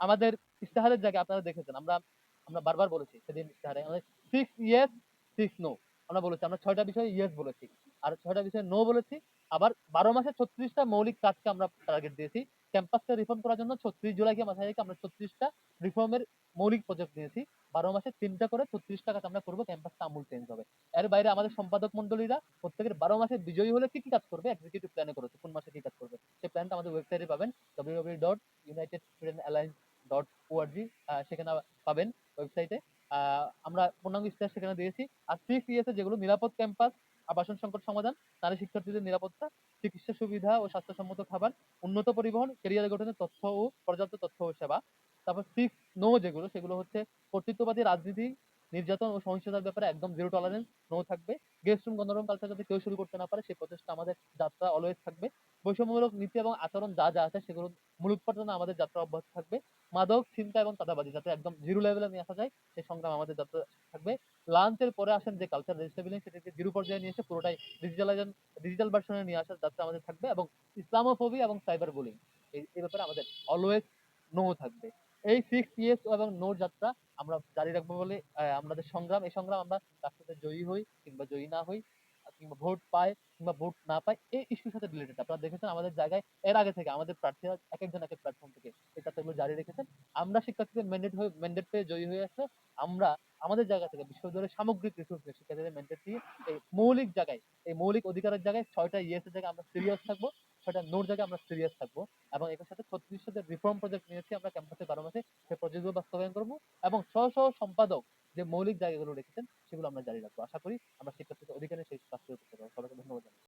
আমাদের ইস্তেহারের জায়গায় আপনারা দেখেছেন আমরা আমরা বারবার বলেছি সেদিন ইস্তেহারে আমাদের 6 ইয়েস 6 নো আমরা বলেছি আমরা ৬ টা বিষয়ে ইয়েস বলেছি। আর ৬ টা বিষয়ে নো বলেছি। আবার ১২ মাসে ৩৬ টা মৌলিক কাজকে আমরা টার্গেট দিয়েছি। ক্যাম্পাসকে রিফর্ম করার জন্য ৩৬ জুলাইকে মাথায় রেখে আমরা ৩৬ টা রিফর্মের মৌলিক প্রজেক্ট নিয়েছি। ১২ মাসে ৩ টা করে ৩৬ টা কাজ আমরা করব, ক্যাম্পাসটা আমূল চেঞ্জ হবে। এর বাইরে আমাদের সম্পাদক মণ্ডলীরা প্রত্যেকের ১২ মাসে বিজয়ী হলে কি কাজ করবে এক্সিকিউটিভ প্ল্যানে করেছে। কোন মাসে কি কাজ করবে। সেই প্ল্যানটা আমাদের ওয়েবসাইটে পাবেন www.unitedstudentalliance.org সেখানে পাবেন ওয়েবসাইটে। আমরা পূর্ণাঙ্গ ইস্তেহার সেখানে দিয়েছি। আর 6 ইয়ার্স এ যেগুলো নিরাপদ ক্যাম্পাস, আবাসন সংকট সমাধান, নারী শিক্ষার্থীদের নিরাপত্তা, চিকিৎসা সুবিধা ও স্বাস্থ্যসম্মত খাবার, উন্নত পরিবহন, ক্যারিয়ার গঠনের তথ্য ও পর্যাপ্ত তথ্য ও সেবা। তারপর 6 নো যেগুলো সেগুলো হচ্ছে কর্তৃত্ববাদী রাজনীতি, নির্যাতন ও সহিংসতার ব্যাপারে একদম জিরো টলারেন্স নো থাকবে। গেস্ট রুম গণরুম কালচার যাতে কেউ শুরু করতে না পারে সেই প্রচেষ্টা আমাদের যাত্রা অলওয়েজ থাকবে। বৈষম্যমূলক নীতি এবং আচরণ যা আছে সেগুলো মূলোৎপাটনে আমাদের যাত্রা অব্যাহত থাকবে। মাদক, ছিনতাই এবং চাঁদাবাজি যাতে একদম জিরো লেভেলে নিয়ে আসা যায় সেই সংগ্রাম আমাদের যাত্রা থাকবে। লাঞ্চের পরে আসেন যে কালচার রেজিস্টাবিলিং সেটাকে জিরো পর্যায়ে নিয়ে এসে পুরোটাই ডিজিটাল ভার্সনে নিয়ে আসার যাত্রা আমাদের থাকবে। এবং ইসলামোফোবিয়া এবং সাইবার বুলিং এই ব্যাপারে আমাদের অলওয়েজ নো থাকবে। এই 6 ইয়েস এবং নোর যাত্রা আমরা জারি রাখবো বলে আমাদের সংগ্রাম। এই সংগ্রাম আমরা রাষ্ট্রতে জয়ী হই কিংবা জয়ী না হই, কিংবা ভোট পায় কিংবা ভোট না পায়, এই ইস্যুর সাথে রিলেটেড। আপনারা দেখেছেন আমাদের জায়গায় এর আগে থেকে আমাদের প্রার্থীরা একেকজন একেক প্ল্যাটফর্ম থেকে এই যাত্রাগুলো জারি রেখেছেন। আমরা শিক্ষার্থীদের ম্যান্ডেট পেয়ে জয়ী হয়ে আসলে আমরা আমাদের জায়গা থেকে বিশ্ববিদ্যালয়ের সামগ্রিক রিসোর্স নিয়ে শিক্ষার্থীদের ম্যান্ডেট দিয়ে এই মৌলিক জায়গায়, এই মৌলিক অধিকারের জায়গায় ৬টা ইয়েস এর জায়গায় আমরা সিরিয়াস থাকবো, ৬টা নোর জায়গায় আমরা সিরিয়াস থাকবো। এবং এটার সাথে ৩৬টা রিফর্ম প্রজেক্ট নিয়েছি আমরা ক্যাম্পাসে ১২ মাসে সেই প্রজেক্টগুলো বাস্তবায়ন করবো। এবং সম্পাদক যে মৌলিক জায়গাগুলো রেখেছেন সেগুলো আমরা জারি রাখবো। আশা করি আমরা শিক্ষার্থীদের অধিকারে সেই কাজগুলো করতে পারবো। সবাইকে ধন্যবাদ জানাই।